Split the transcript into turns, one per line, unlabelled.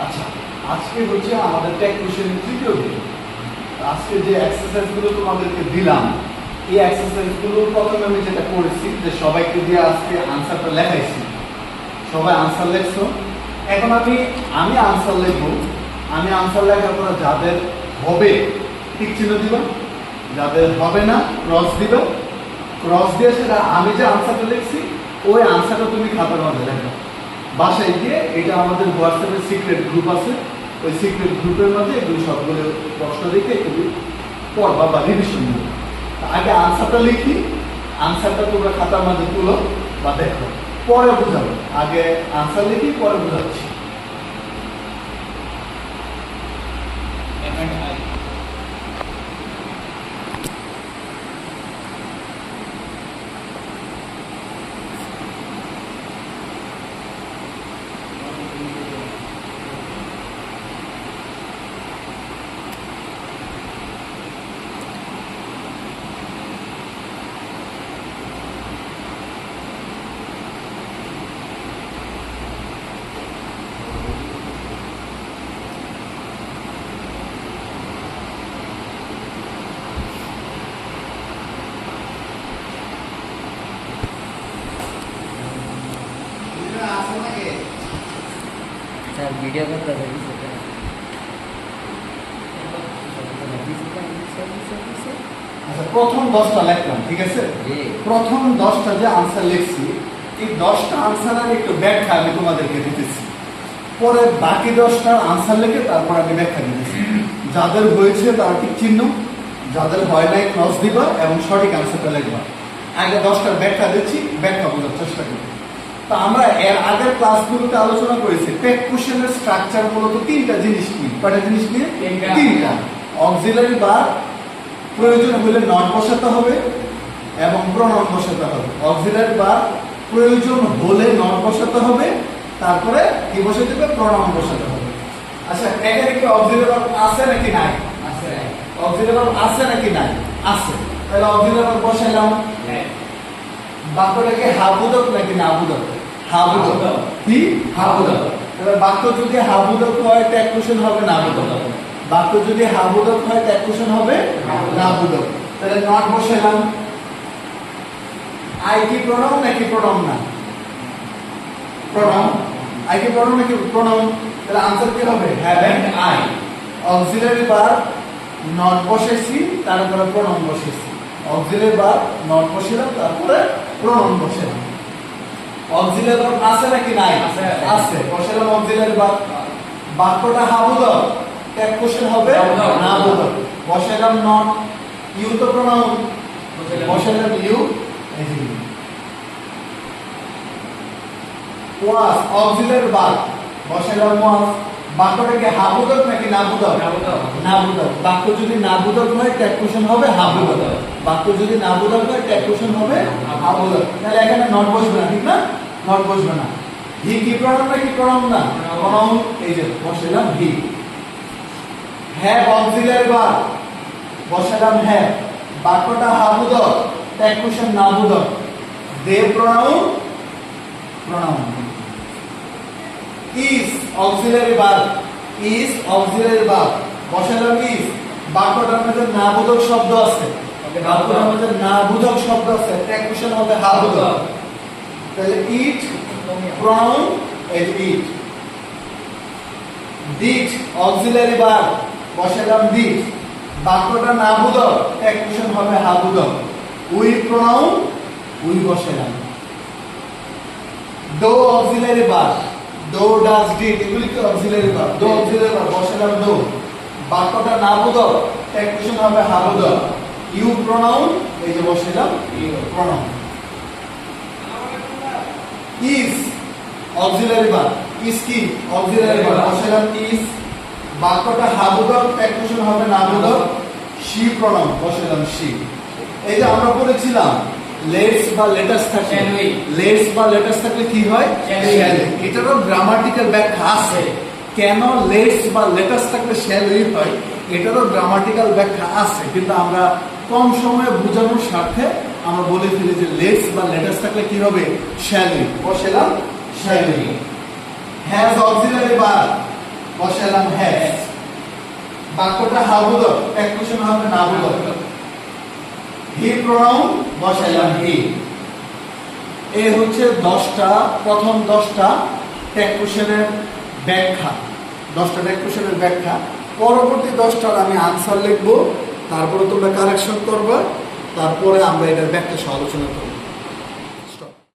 আচ্ছা, আজকে হচ্ছে আমাদের টেক কোশ্চেনের তৃতীয় দিন। আজকে যে এক্সারসাইজগুলো তোমাদেরকে দিলাম, এই এক্সারসাইজগুলো প্রথমে আমি যেটা করেছি যে সবাইকে দিয়ে আজকে আনসারটা লেখাইছি। সবাই আনসার লেখছো। এখন আমি আনসার লিখবো। আমি আনসার লেখার পর যাদের হবে টিক চিহ্ন দিবা, যাদের হবে না ক্রস দিবা। ক্রস দিয়ে সেটা আমি যে আনসারটা লিখছি ওই আনসারটা তুমি খাতার মধ্যে লেখো। বাসায় গিয়ে এটা আমাদের হোয়াটসঅ্যাপের সিক্রেট গ্রুপ আছে, ওই সিক্রেট গ্রুপের মধ্যে এগুলো সবগুলো প্রশ্ন দেখে এগুলো পড়বা বা রিভিশন দেবো। আগে আনসারটা লিখি, আনসারটা তোমরা খাতার মধ্যে তুলো বা দেখো, পরে বুঝাবো। আগে আনসার লিখি, পরে বুঝাচ্ছি।
वीडियो करता था
আচ্ছা, প্রথম 10টা লিখলাম, ঠিক আছে? প্রথম 10টা যে আনসার লিখছি, এই 10টা আনসারের একটু ব্যাখ্যা আমি তোমাদেরকে দিতেছি। পরে বাকি 10টার আনসার লিখে তারপর আমি ব্যাখ্যা দিতেছি। যাদের হয়েছে তারা ঠিক চিহ্ন, যাদের হয় নাই ক্রস দিবা এবং সঠিক আনসারটা লিখবা। আগে 10টার ব্যাখ্যা দিচ্ছি, ব্যাখ্যা বোঝার চেষ্টা করি। তো আমরা এর আগের ক্লাসগুলোতে আলোচনা করেছি টেক কোশ্চেনের স্ট্রাকচার মূলত তিনটা জিনিস নিয়ে। কয়টা জিনিস নিয়ে? তিনটা। অক্সিলারি বার প্রয়োজন হলে নট বসাতে হবে এবং প্রনাউন বসাতে হবে। অক্সিলারি বার প্রয়োজন হলে নট বসাতে হবে, তারপরে কি বসাতে হবে? প্রনাউন বসাতে হবে। আচ্ছা, এখানে কি অক্সিলারি বার আছে নাকি নাই? আছে। অক্সিলারি বার আছে নাকি নাই? আছে। তাহলে অক্সিলারি বার বসাইলাম। বাক্যটাকে হাবুদক নাকি নাবুদক? হাবুদক। কি? হাবুদক। তাহলে বাক্য যদি হাবুদক হয় টেক কোশ্চেন হবে নাবুদক। বাক্য যদি হাবুদক হয় টেক কোশ্চেন হবে নাবুদক। তাহলে নট বসাইলাম। আই কি প্রনাউন নাকি প্রনাউন না? প্রনাউন। আই কি প্রনাউন নাকি প্রনাউন? তাহলে আনসার কি হবে? Haven't I. Auxiliary bar not বসাইছি, তারপরে প্রনাউন বসাইছি। অক্সিলারি বার নট বসাইলাম, তারপরে প্রনাউন বসাইলাম। অক্সিলারি বার আছে নাকি নাই? আছে। বসাইলাম অক্সিলারি বার। বাক্যটা হাবুদক, টেক কোশ্চেন হবে নাবুদক। বসাইলাম নট। ইউ তো প্রনাউন, বসাইলাম ইউ। ওয়াজ অক্সিলারি বার, বসাইলাম ওয়াজ। বাক্যটাকে হাবুদক নাকি নাবুদক? নাবুদক। বাক্য যদি নাবুদক হয় টেক কোশ্চেন হবে হাবুদক। বাক্য যদি নাবুদক হয় টেক কোশ্চেন হবে হাবুদক। তাহলে এখানে নট বসবে না, ঠিক না? নট বসবে না। হি কি প্রনাউন নাকি প্রনাউন না? প্রনাউন। এই যে বসাইলাম হি। হ্যাভ অক্সিলারি বার, বসাইলাম হ্যাভ। বাক্যটা হাবুদক, tag question নাবুদক। They pronoun, pronoun. Is auxiliary বার, ইজ অক্সিলারি বার, বসাইলাম ইজ। বাক্যটার মধ্যে নাবুদক শব্দ আছে, বাক্যটার মধ্যে নাবুদক শব্দ আছে, টেক কোশ্চেন হবে হাবুদক। তাহলে ইট প্রনাউন, এই ইট। ডিড অক্সিলারি বার, বসাইলাম ডিড। বাক্যটা নাবুদক, টেক কোশ্চেন হবে হাবুদক। উই প্রনাউন, উই বসাইলাম। ডো অক্সিলারি বার, ডো ডাজ ডিড, এগুলি কি অক্সিলারি বার? ডো অক্সিলারি বার, বসাইলাম ডো। বাক্যটা নাবুদক, টেক কোশ্চেন হবে হাবুদক। ইউ প্রনাউন, এই যে বসাইলাম ইউ প্রনাউন। ইজ অক্সিলারি বার, ইজ কি? অক্সিলারি বার, বসাইলাম ইজ। বাক্যটা হাবুদক, টেক কোশ্চেন হবে নাবুদক। শি প্রনাউন, বসাইলাম শি। এই যে আমরা পড়েছিলাম লেটস বা লেটাস থাকলে, লেটস বা লেটাস থাকলে কি হয়? শ্যাল। এটারও গ্রামাটিক্যাল ব্যাখ্যা আছে। কেন লেটস বা লেটাস থাকলে শ্যাল হয়, এটারও গ্রামাটিক্যাল ব্যাখ্যা আছে, কিন্তু আমরা কম সময়ে বোঝানোর স্বার্থে আমরা বলে ফেলি যে লেটস বা লেটাস থাকলে কি হবে? শ্যাল। বসাইলাম শ্যাল। হ্যাজ অক্সিলারি বার, বসাইলাম হ্যাজ। বাক্যটা হাবুদর, ট্যাগ কোশ্চেন হবে নাবুদর। হি প্রোনাউন বসাইলাম হি। এই হচ্ছে 10টা, প্রথম 10টা ট্যাগ কোশ্চেনের ব্যাখ্যা, 10টা ট্যাগ কোশ্চেনের ব্যাখ্যা। পরবর্তী 10টার আমি আনসার লিখবো, তারপরে তোমরা কারেকশন করবা, তারপরে আমরা এটার ব্যাখ্যা সহ আলোচনা করবো।